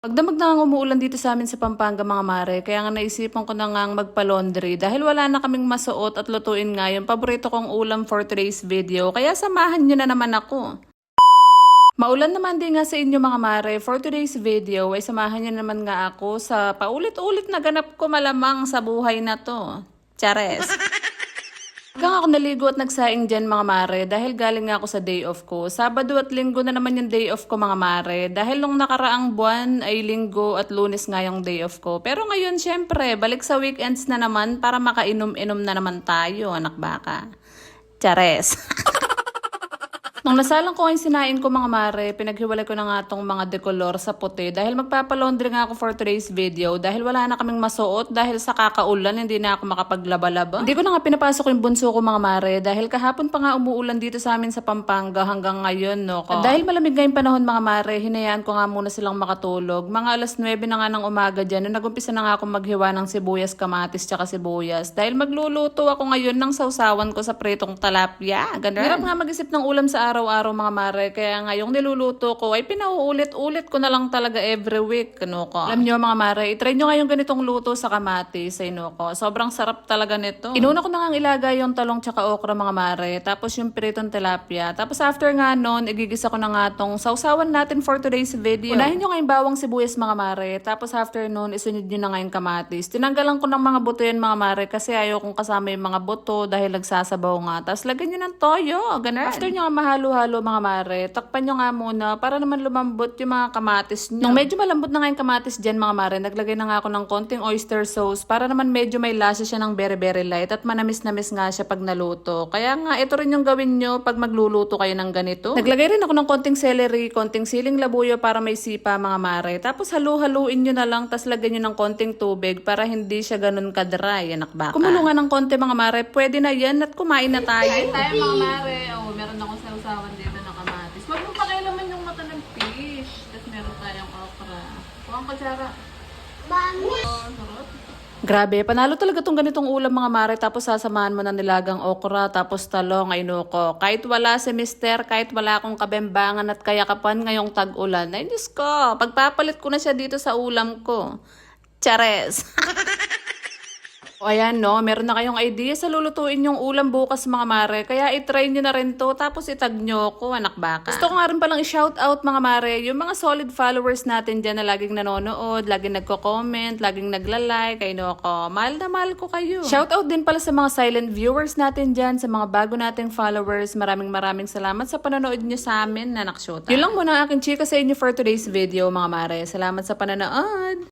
Magdamag na nga umuulan dito sa amin sa Pampanga mga mare, kaya nga naisipan ko na nga magpa-laundry dahil wala na kaming masuot at lutuin nga yung paborito kong ulam for today's video, kaya samahan nyo na naman ako. Maulan naman din nga sa inyo mga mare, for today's video ay samahan nyo naman nga ako sa paulit-ulit na ganap ko malamang sa buhay na to. Chares! Hanggang ako naligo at nagsaing dyan mga mare dahil galing nga ako sa day off ko. Sabado at linggo na naman yung day off ko mga mare dahil nung nakaraang buwan ay linggo at lunes nga yung day off ko. Pero ngayon syempre balik sa weekends na naman para makainom-inom na naman tayo anak baka. Chares! Nung nasalang ko yung sinain ko mga mare, pinaghiwalay ko na nga tong mga decolor sa puti dahil magpapalaundry nga ako for today's video dahil wala na kaming masuot dahil sa kakaulan hindi na ako makapaglaba-laba. Hindi ko na nga pinapasok yung bunso ko mga mare dahil kahapon pa nga umuulan dito sa amin sa Pampanga hanggang ngayon no. At dahil malamig nga yung panahon mga mare, hinayaan ko nga muna silang makatulog. Mga alas 9 na nga ng umaga dyan nung nagumpisa na nga akong maghiwa ng sibuyas, kamatis tsaka sibuyas dahil magluluto ako ngayon ng sausawan ko sa pritong talapia. Ganun. Hirap nga mag-isip ng ulam sa araw-araw mga mare, kaya nga yung niluluto ko ay pinauulit-ulit ko na lang talaga every week, ano ko. Alam nyo mga mare, itry nyo nga yung ganitong luto sa kamatis, ay no ko. Sobrang sarap talaga nito. Inuna ko na nga ilagay yung talong tsaka okra mga mare, tapos yung piritong tilapia. Tapos after nga nun, igigisa ko na nga tong sausawan natin for today's video. Unahin nyo nga yung bawang sibuyas mga mare, tapos after nun, isunod nyo na nga yung kamatis. Tinanggalan ko ng mga buto yan mga mare kasi ayaw kong kasama yung mga buto dahil nagsasabaw nga. Tapos lagyan nyo ng toyo, ganun. After nyo nga mahalo-halo mga mare, takpan nyo nga muna para naman lumambot yung mga kamatis nyo. Nung medyo malambot na nga yung kamatis dyan mga mare, naglagay na nga ako ng konting oyster sauce para naman medyo may lasa siya ng very light at manamis-namis nga siya pag naluto. Kaya nga ito rin yung gawin nyo pag magluluto kayo ng ganito. Naglagay rin ako ng konting celery, konting siling labuyo para may sipa mga mare. Tapos halu-haluin nyo na lang, tapos lagyan nyo ng konting tubig para hindi siya ganun ka-dry, anak baka. Kumulo nga ng konti mga mare, pwede na yan at kumain na tayo. Kain tayo mga mare. Oh, meron akong sausawan dito na kamatis. Huwag mong pakialaman yung mata ng fish. Tapos meron tayong okra. Huwag kutsara. Mami! Oh, sarap. Grabe, panalo talaga tong ganitong ulam mga mare, tapos sasamahan mo ng nilagang okra, tapos talong, ay nuko. Kahit wala si mister, kahit wala akong kabembangan at kayakapan ngayong tag-ulan, ay Diyos ko, pagpapalit ko na siya dito sa ulam ko. Chares! O ayan no, meron na kayong idea sa lulutuin yung ulam bukas mga mare. Kaya itry nyo na rin to, tapos itag nyo ko, anak baka. Gusto ko nga rin palang i-shout out mga mare, yung mga solid followers natin dyan na laging nanonood, laging nagko-comment, laging nagla-like, ay no ko. Mahal na mahal ko kayo. Shout out din pala sa mga silent viewers natin dyan, sa mga bago nating followers. Maraming salamat sa panonood nyo sa amin na naksyota. Yun lang muna ang aking chika sa inyo for today's video mga mare. Salamat sa panonood!